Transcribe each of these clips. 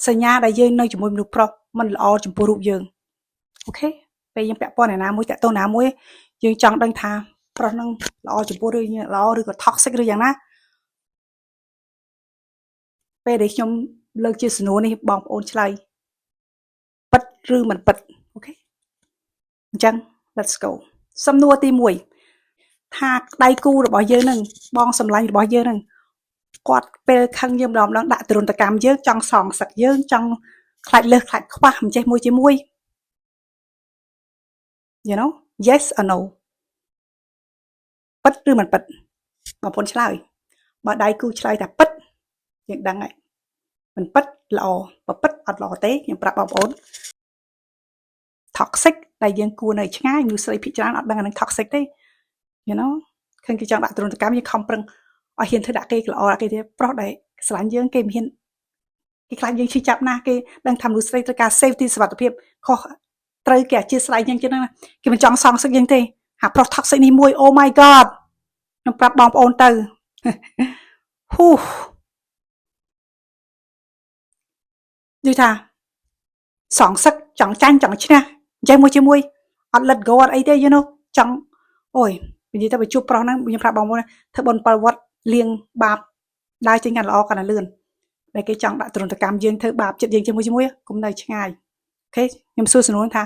សញ្ញាដែលយើងនៅជាមួយមនុស្សប្រុសมันល្អចំពោះរូបយើងអូខេពេលយើងពាក់ព័ន្ធអ្នកណាមួយតាក់ទងណាមួយយើងចង់ដឹងថាប្រុសនឹងល្អចំពោះឬល្អឬក៏ toxic ឬយ៉ាងណាពេលដែលខ្ញុំលើកជាសំណួរនេះបងប្អូនឆ្លើយពិតឬមិនពិតអូខេអញ្ចឹង let's go សំណួរទី1ថាដៃគូរបស់យើងនឹងបងសម្លាញ់របស់យើងនឹងគាត់ពេលខឹងយើងម្ដងដាក់ទរណកម្មយើងចង់សងសឹកយើងចង់ខ្លាចលើសខ្លាចខ្វះមិនចេះមួយជាមួយ you know yes or no ពិតឬមិនពិតបងប្អូនឆ្លើយបើដៃគូឆ្លើយថាពិតយើងដឹងហើយមិនពិតល្អបើពិតអត់ល្អទេខ្ញុំប្រាប់បងប្អូន toxic ដែលយើងគួរនៅឆ្ងាយមនុស្សស្រីភាគច្រើនអត់ដឹងអានឹង toxic ទេ you know ឃើញគេចង់ដាក់ទរណកម្មយើងខំប្រឹងឲ្យហ៊ានធ្វើដាក់គេល្អដាក់គេទេប្រុសដែលស្រឡាញ់យើងគេមិនហ៊ានគេខ្លាចយើងឈឺចាប់ណាគេដឹងថាមនុស្សស្រីត្រូវការ safety សុវត្ថិភាពខុសត្រូវគេអធិស្ឋានយើងចឹងណាគេមិនចង់សងសឹកយើងទេហាប្រុស toxic នេះមួយ oh my god ខ្ញុំប្រាប់បងប្អូនទៅហ៊ូនិយាយថាសងសឹកចង់ចាញ់ចង់ឈ្នះចេះមួយជាមួយអត់ let go អត់អីទេ you know ចង់អូយនិយាយទៅបើជួបប្រុសហ្នឹងខ្ញុំប្រាប់បងប្អូនធ្វើបុណ្យ7វត្តលៀងបាបដើរចេញកាន់ល្អកាន់តែលឿនដែលគេចង់ដាក់ទរណកម្មយើងធ្វើបាបចិត្តយើងជាមួយគុំនៅឆ្ងាយអូខេខ្ញុំសួរសំណួរថា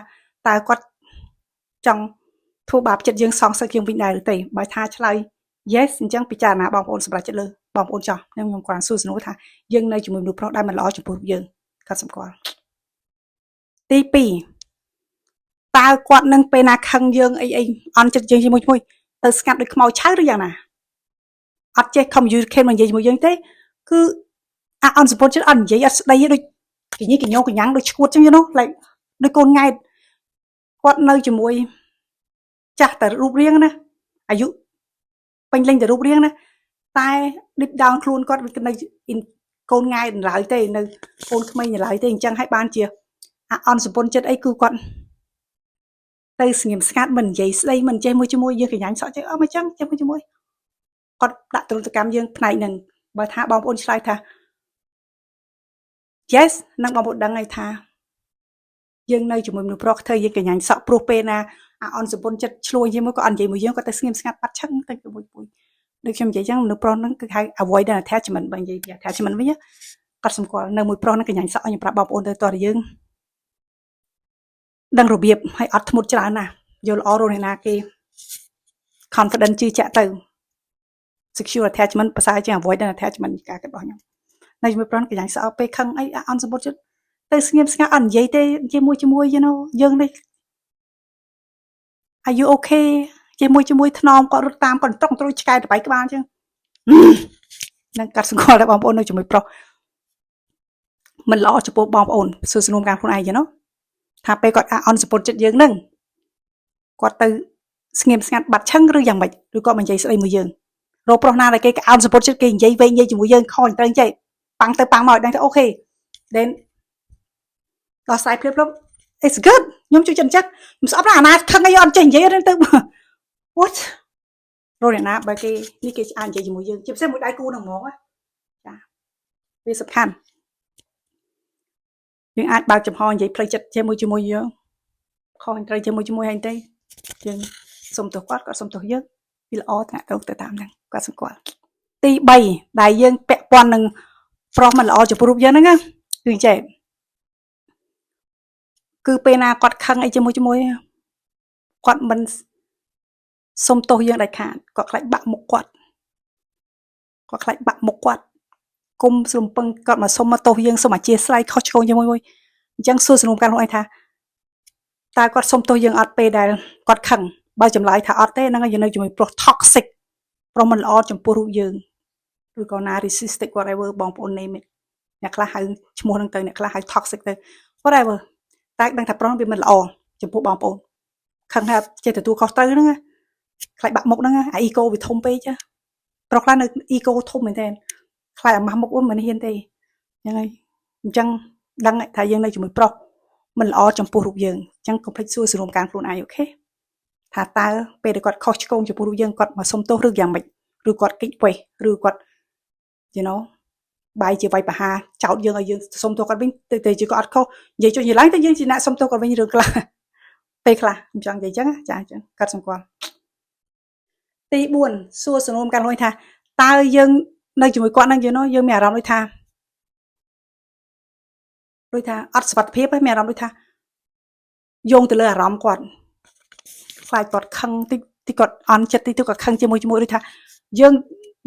តើគាត់ចង់ធ្វើបាបចិត្តយើងសងសឹកយើងវិញដែរឬទេបើថាឆ្លើយ yes អញ្ចឹងពិចារណាបងប្អូនសម្រាប់ចិត្តលើបងប្អូនចោះខ្ញុំគាត់សួរសំណួរថាយើងនៅជាមួយមនុស្សប្រុសដែលមិនល្អចំពោះយើងគាត់សម្គាល់ទី2តើគាត់នឹងពេលណាខឹងយើងអីអន់ចិត្តយើងជាមួយទៅស្ងាត់ដូចខ្មោចឆៅឬយ៉ាងណាអត់ចេះ communicate មកនិយាយជាមួយយើងទេគឺអន់សពតចិត្តអត់និយាយអត់ស្ដីដូចកញីកញោកញ្ញាំងដូចឈួតចឹងយល់ like ដូចកូនង៉ែតគាត់នៅជាមួយចាស់តែរូបរាងណាអាយុពេញលេញតែរូបរាងណាតែ deep down ខ្លួនគាត់វានៅកូនង៉ែតឡើយទេនៅកូនក្មេងឡើយទេអញ្ចឹងហើយបានជាអន់សពតចិត្តអីគឺគាត់ទៅស្ងៀមស្ងាត់មិននិយាយស្ដីមិនចេះមួយជាមួយយើងកញ្ញាញ់សក់ចេះអស់មកចឹងចេះមួយជាមួយគាត់ដាក់ទរណកម្មយើងផ្នែកហ្នឹងបើថាបងប្អូនឆ្លើយថា yes នឹងបងប្អូនដឹងហើយថាយើងនៅជាមួយមនុស្សប្រុសធ្វើយើងកញ្ញាញ់សក់ព្រោះពេលណាអន់សពតចិត្តឆ្លួយជាមួយក៏អត់និយាយមួយយើងគាត់ទៅស្ងៀមស្ងាត់បាត់ឆឹងទៅជាមួយដូចខ្ញុំនិយាយចឹងមនុស្សប្រុសហ្នឹងគឺហៅ avoid attachment បើនិយាយពី attachment វិញគាត់សម្គាល់នៅមួយប្រុសហ្នឹងកញ្ញាញ់សក់ខ្ញុំប្រាប់បងប្អូនទៅតើយើងដឹងរបៀបឲ្យអត់ធ្មត់ច្រើនណាស់យល់ល្អរស់ណាគេ confident ជឿជាក់ទៅ secure attachment ភាសាជាង avoid attachment ការគិតរបស់ខ្ញុំនៅជាមួយប្រុសកញ្ញាញ់សក់ពេលខឹងអីអន់សពតចិត្តទៅស្ងៀមស្ងាត់អត់និយាយទេជាមួយyou know យើងនេះ Are you okay ជាមួយថ្នមគាត់រត់តាមគាត់ត្រង់ត្រួយឆ្កែតបៃក្បាលអញ្ចឹងនឹងកាត់ស្គាល់តែបងប្អូននៅជាមួយប្រុសមិនល្អចំពោះបងប្អូនសួរសំណួរការខ្លួនឯងyou know ថាពេលគាត់អន់សពតចិត្តយើងនឹងគាត់ទៅស្ងៀមស្ងាត់បាត់ឆឹងឬយ៉ាងម៉េចឬក៏មិននិយាយស្ដីមួយយើងរកប្រុសណាដែលគេអន់សពតចិត្តគេនិយាយវែងនិយាយជាមួយយើងខលត្រូវចេះប៉ាំងទៅប៉ាំងមកឲ្យដឹងថាអូខេ then ដោះស្រាយភ្លាម it's good ខ្ញុំជួយចិត្តចិត្តខ្ញុំស្អប់ណាស់អាណាខឹងអីអត់ចេះនិយាយទៅ what រកអ្នកណាបើគេនេះគេអាចនិយាយជាមួយយើងជាពិសេសមួយដៃគូនឹងហ្មងចាវាសំខាន់យើងអាចបើកចំហនិយាយផ្លូវចិត្តជាមួយយើងខុសត្រូវជាមួយហើយទេយើងសុំទោសគាត់សុំទោសយើងវាល្អថ្នាក់ទៅតាមហ្នឹងគាត់សម្គាល់ទី3ដែលយើងពាក់ព័ន្ធនឹងប្រុសមិនល្អចំពោះរូបយើងហ្នឹងគឺចេះគឺពេលណាគាត់ខឹងអីជាមួយគាត់មិនសុំទោសយើងដាច់ខាតគាត់ខ្លាចបាក់មុខគាត់ខ្លាចបាក់មុខគាត់គុំស្រំពឹងគាត់មកសុំមកទោសយើងសុំអធិស្ឋានខុសឆ្គងជាមួយអញ្ចឹងសួរសំណួរការខ្លួនឯងថាតើគាត់សុំទោសយើងអត់ពេលដែលគាត់ខឹងបើចម្លើយថាអត់ទេហ្នឹងយើងនៅជាមួយប្រុស toxic ប្រុសមិនល្អចំពោះរូបយើងឬក៏ narcissistic whatever បងប្អូន name it អ្នកខ្លះហៅឈ្មោះហ្នឹងទៅអ្នកខ្លះហៅ toxic ទៅ whatever តែដឹងថាប្រុសវាមិនល្អចំពោះបងប្អូនខឹងថាចេះទទួលខុសត្រូវហ្នឹងខ្លាចបាក់មុខហ្នឹងអា ego វាធំពេកចាប្រុសខ្លះនៅ ego ធំមែនទែនខ្លាចអាម៉ាស់មុខមិនហ៊ានទេហ្នឹងហើយអញ្ចឹងដឹងថាយើងនៅជាមួយប្រុសមិនល្អចំពោះរូបយើងអញ្ចឹងកុំភ្លេចសួរសំណួរការខ្លួនឯងអូខេថាតើពេលដែលគាត់ខុសឆ្គងចំពោះរូបយើងគាត់មកសុំទោសឬយ៉ាងម៉េចឬគាត់គិតវេះឬគាត់ you know bài chỉ vay bà hà cháu dương ở dương xong tôi còn vinh từ chỉ có khô vậy cho nhiều lắm tới dương chỉ nãy xong tôi còn vinh được là tê là chẳng vậy chứ chả cắt xong qua tê buồn xua sườn ôm can lôi tha tao dương nơi chỉ mới quan đang dương nó dương mẹ rong đôi tha ắt sập phép ấy mẹ rong đôi tha dùng từ lời rong quạt phải quạt khăng tí quạt on chất tí quạt khăng chỉ môi đôi tha dương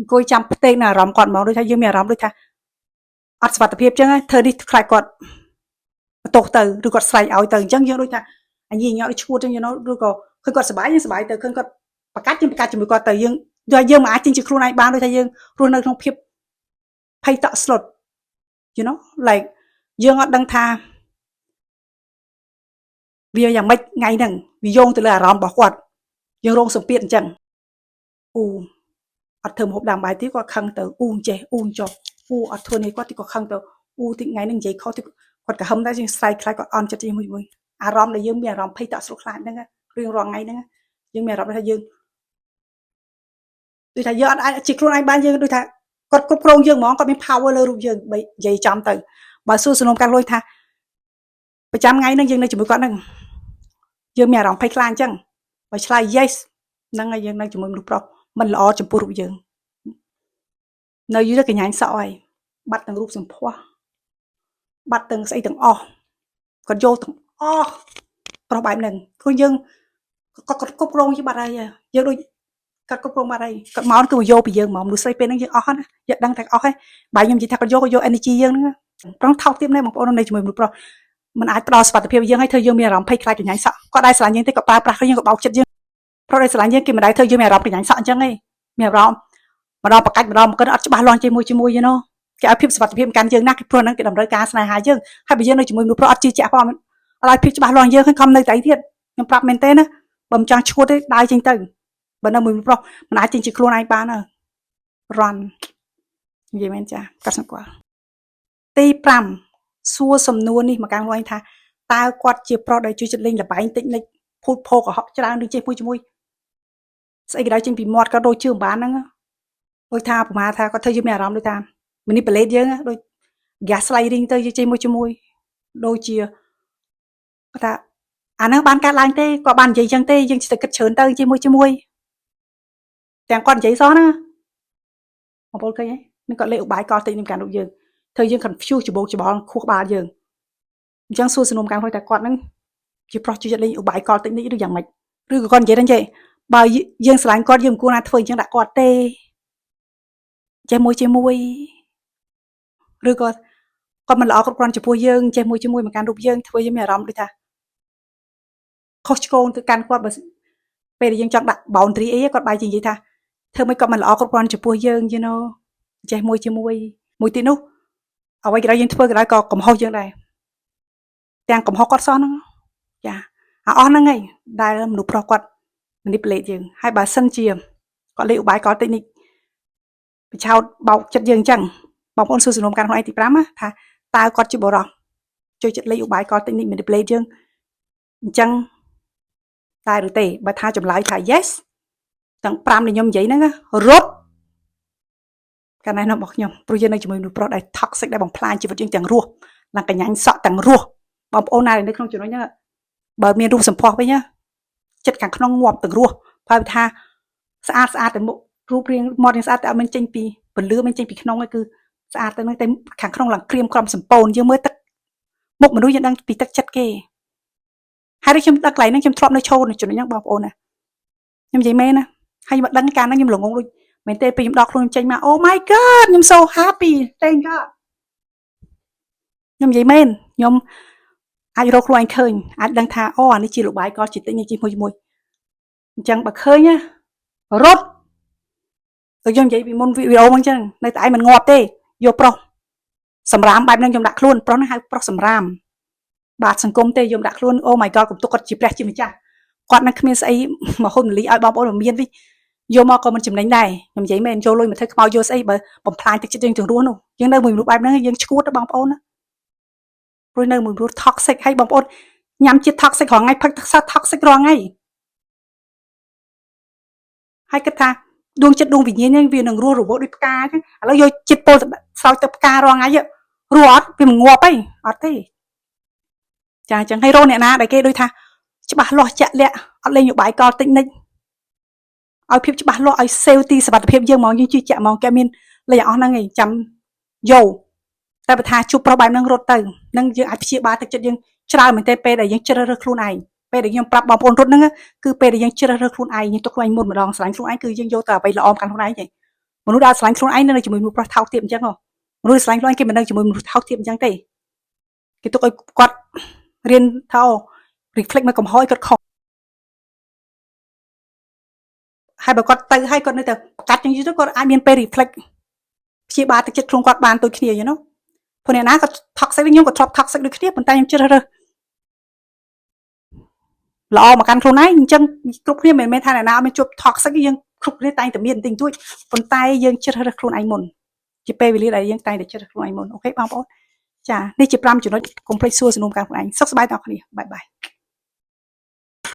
coi chăm tên là rong quạt máu đôi tha dương mẹ rong đôi tha ắt sập phép chứ thơ đi khai quạt tổ từ rồi quạt sài áo từ chẳng dương đôi tha anh nhìn nhau chua cho nó rồi có khơi quạt sải từ khơi quạt bạc cát chỉ mới quạt từ dương rồi dương mà chính chỉ kêu này bán đôi tha dương rồi nơi trong phép hay tạo slot you know like យើងអត់ដឹងថាវាយ៉ាងម៉េចថ្ងៃហ្នឹងវាយោងទៅលើអារម្មណ៍របស់គាត់យើងរងសម្ពាធអញ្ចឹងអូអត់ធ្វើម្ហូបដាំបាយទៀតគាត់ខឹងទៅអូចេះអូចុះអូអត់ធ្វើនេះគាត់ទីគាត់ខឹងទៅអូទីថ្ងៃហ្នឹងនិយាយខុសទីគាត់ក៏ហឹមដែរយើងស្រែកខ្លាចគាត់អន់ចិត្តជាមួយអារម្មណ៍ដែលយើងមានអារម្មណ៍ភ័យតក់ស្រុកខ្លាចហ្នឹងរៀងរាល់ថ្ងៃហ្នឹងយើងមានអារម្មណ៍ថាយើងដូចថាយើងអត់អាចជាខ្លួនឯងបានយើងដូចថាគាត់គ្រប់គ្រងយើងហ្មងគាត់មាន power លើរូបយើងនិយាយចំទៅបើសួរសំណុំការលុយថាប្រចាំថ្ងៃហ្នឹងយើងនៅជាមួយគាត់ហ្នឹងយើងមានអារម្មណ៍ភ័យខ្លាចអញ្ចឹងបើឆ្លើយ yes ហ្នឹងហើយយើងនៅជាមួយមនុស្សប្រុសមិនល្អចំពោះរូបយើងនៅយូរទៅកញ្ញាញ់សក់ហើយបាត់ទាំងរូបសម្ផស្សបាត់ទាំងស្អីទាំងអស់គាត់យកទាំងអស់ប្រុសបែបហ្នឹងគឺយើងគាត់គ្រប់គ្រងជាបាត់ហើយយើងដូចគាត់គ្រប់គ្រងបាត់ហើយគាត់មកគឺយកពីយើងហ្មងមនុស្សស្រីពេលហ្នឹងយើងអស់ណាយើងដឹងតែអស់ហើយបើខ្ញុំនិយាយថាគាត់យក energy យើងហ្នឹងប្រងថោកទៀតណែបងប្អូននៅជាមួយមនុស្សប្រុសมันអាចផ្ដល់សុខភាពយើងឲ្យធ្វើយើងមានអារម្មណ៍ភ័យខ្លាចកញ្ញាញ់សក់គាត់ដែរស្រឡាញ់យើងទេគាត់ប្រើប្រាស់យើងក៏បោកចិត្តយើងប្រុសដែរស្រឡាញ់យើងគេមិនដែរធ្វើយើងមានអារម្មណ៍កញ្ញាញ់សក់អញ្ចឹងឯងមានអារម្មណ៍ម្ដងប្រកាច់ម្ដងមកអត់ច្បាស់លាស់ជាមួយយណូគេឲ្យភាពសុខភាពកាន់យើងណាស់គេព្រោះហ្នឹងគេតម្រូវការស្នេហាយើងហើយបើយើងនៅជាមួយមនុស្សប្រុសអត់ជឿជាក់ផងអត់ឲ្យភាពច្បាស់លាស់យើងហើយខំនៅតែទៀតខ្ញុំប្រាប់មែនទេណាបើមិនចង់ឈួតទេដើរចេញទៅបើនៅមួយមនុស្សប្រុសមិនអាចចេញជាខ្លួនឯងបានទេ run និយាយមែនចាកាត់សង្កល់ទី5សួរសំណួរនេះមកកាំងលួយថាតើគាត់ជាប្រុសដែលជួយចិត្តលេងលបែងតិចនិចភូតភោកកុហកច្រើនឬចេះជាមួយស្អីក៏ដោយចេញពីមាត់គាត់ដូចជឿមិនបានហ្នឹងដូចថាប្រមាថាគាត់ធ្វើយើងមានអារម្មណ៍ដូចថា manipulate យើងដូច gaslighting ទៅជាមួយដូចជាគាត់ថាអាហ្នឹងបានកាត់ឡើងទេគាត់បាននិយាយចឹងទេយើងទៅគិតច្រើនទៅជាមួយទាំងគាត់និយាយសោះណាបងប្អូនឃើញទេនឹងគាត់លេខឧបាយកលតិចនឹងការរូបយើងធ្វើយើង confuse ច្បោកច្បល់ខួរក្បាលយើងអញ្ចឹងសួរសំណុំការហួយតែគាត់ហ្នឹងជាប្រុសជួយចិត្តលេងឧបាយកលតិចនេះឬយ៉ាងម៉េចឬក៏គាត់និយាយហ្នឹងចេះបើយើងស្រឡាញ់គាត់យើងមិនគួរណាធ្វើអញ្ចឹងដាក់គាត់ទេចេះជាមួយឬក៏គាត់មិនល្អគ្រប់គ្រាន់ចំពោះយើងចេះជាមួយមកកាន់រូបយើងធ្វើយើងមានអារម្មណ៍ដូចថាខុសឆ្គងទៅកាន់គាត់បើពេលដែលយើងចង់ដាក់ boundary អីគាត់បែរជានិយាយថាធ្វើមិនគាត់មិនល្អគ្រប់គ្រាន់ចំពោះយើងyou know ចេះមួយទីនោះអ្វីក៏ដោយយើងធ្វើក៏ដោយក៏កំហុសយើងដែរទាំងកំហុសគាត់សោះហ្នឹងចាអស់ហ្នឹងហើយដែលមនុស្សប្រុសគាត់ manipulate យើងហើយបើសិនជាគាត់លេខឧបាយកលតិចនេះបឆោតបោកចិត្តយើងអញ្ចឹងបងប្អូនសួរសំណុំការក្នុងឯទី5ថាតើគាត់ជាបរិសុទ្ធជួយចិត្តលេខឧបាយកលតិចនេះ manipulate យើងអញ្ចឹងតែឬទេបើថាចម្លើយថា yes ទាំង5ដែលខ្ញុំនិយាយហ្នឹងរត់កាលណារបស់ខ្ញុំព្រោះយើងនៅជាមួយមនុស្សប្រុសដែល toxic ដែលបំផ្លាញជីវិតយើងទាំងរស់និងកញ្ញាញ់សក់ទាំងរស់បងប្អូនណានៅក្នុងចំណុចហ្នឹងបើមានរូបសម្ផស្សវិញណាចិត្តខាងក្នុងងាប់ទាំងរស់បើថាស្អាតតែមុខរូបរាងមាត់រាងស្អាតតែអត់មានចេញពីពលឺមានចេញពីក្នុងហ្នឹងគឺស្អាតទៅនឹងតែខាងក្នុងឡើងក្រៀមក្រំសម្ពូនយើងមើលទឹកមុខមនុស្សយើងដឹងពីទឹកចិត្តគេហើយដូចខ្ញុំដឹកកន្លែងហ្នឹងខ្ញុំធ្លាប់នៅឈរនៅចំណុចហ្នឹងបងប្អូនណាខ្ញុំនិយាយមែនណាហើយខ្ញុំដឹងការហ្នឹងខ្ញុំល្ងងដូចមែនទេពេលខ្ញុំដកខ្លួនចេញមក Oh my god ខ្ញុំ so happy thank god ខ្ញុំនិយាយមែនខ្ញុំអាចរកខ្លួនឯងឃើញអាចដឹងថាអូអានេះជាលបាយកលចិត្តនេះជាមួយអញ្ចឹងបើឃើញណារត់ដូចខ្ញុំនិយាយពីមុនវីដេអូហ្នឹងអញ្ចឹងនៅតែឯងមិនងាប់ទេយកប្រុសសម្រាមបែបហ្នឹងខ្ញុំដាក់ខ្លួនប្រុសហ្នឹងហៅប្រុសសម្រាមបាទសង្គមទេខ្ញុំដាក់ខ្លួន Oh my god កុំទុកគាត់ជាព្រះជាម្ចាស់គាត់នឹងគ្មានស្អីមកហុនលីឲ្យបងប្អូនមានវិញយកមកក៏មិនចំណេញដែរខ្ញុំនិយាយមែនចូលលុយមកធ្វើខ្មោចយកស្អីបើបំផ្លាញទឹកចិត្តយើងទាំងរស់នោះយើងនៅមួយមនុស្សបែបហ្នឹងយើងឈួតទៅបងប្អូនណាព្រោះនៅមួយមនុស្ស toxic ហើយបងប្អូនញ៉ាំជាតិ toxic រាល់ថ្ងៃផឹកទឹកសា toxic រាល់ថ្ងៃហើយគិតថា ដួងចិត្តដួងវិញ្ញាណហ្នឹងវានឹងរស់រវើកដូចផ្កាអញ្ចឹងឥឡូវយកចិត្តពោលស្រោចទឹកផ្ការងថ្ងៃរស់អត់វាមិនងាប់អីអត់ទេចាអញ្ចឹងឲ្យរកអ្នកណាដែលគេដូចថាច្បាស់លាស់ជាក់លាក់អត់លេងយោបាយកលតិចនិចឲ្យភាពច្បាស់លាស់ឲ្យសេវទីសុវត្ថិភាពយើងហ្មងយើងជឿជាក់ហ្មងគេមានលេខអស់ហ្នឹងឯងចាំយកតែបើថាជួបប្រុសបែបហ្នឹងរត់ទៅនឹងយើងអាចព្យាបាលទឹកចិត្តយើងច្រើនមែនទេពេលដែលយើងជ្រើសរើសខ្លួនឯងពេលដែលខ្ញុំប្រាប់បងប្អូនរត់ហ្នឹងគឺពេលដែលយើងជ្រើសរើសខ្លួនឯងយើងទុកខ្លួនឯងមុនម្ដងស្រឡាញ់ខ្លួនឯងគឺយើងយកតែអ្វីល្អកាន់ខ្លួនឯងទេមនុស្សដែលស្រឡាញ់ខ្លួនឯងនៅជាមួយមនុស្សប្រុសថោកទាបអញ្ចឹងមនុស្សស្រឡាញ់ខ្លួនឯងគេមិននៅជាមួយមនុស្សថោកទាបអញ្ចឹងទេគេទុកឲ្យគាត់រៀនថា reflect មកកំហុសគាត់ខុសហើយបើគាត់ទៅហើយគាត់នៅតែកាត់ចឹងយូរទៅគាត់អាចមានពេល reflect ព្យាបាលទឹកចិត្តខ្លួនគាត់បានដូចគ្នាយល់ព្រោះអ្នកណាក៏ toxic ខ្ញុំក៏ធ្លាប់ toxic ដូចគ្នាប៉ុន្តែខ្ញុំជ្រើសរើសល្អមកកាន់ខ្លួនឯងអញ្ចឹងគ្រប់គ្នាមិនមែនថាអ្នកណាអត់មានជួប toxic យើងគ្រប់គ្នាតែងតែមានបន្តិចតួចប៉ុន្តែយើងជ្រើសរើសខ្លួនឯងមុនជាពេលវេលាដែលយើងតែងតែជ្រើសរើសខ្លួនឯងមុនអូខេបងប្អូនចានេះជា5ចំណុចកុំភ្លេចសួរសំណួរកាន់ខ្លួនឯងសុខសប្បាយទាំងអស់គ្នាបាយបាយ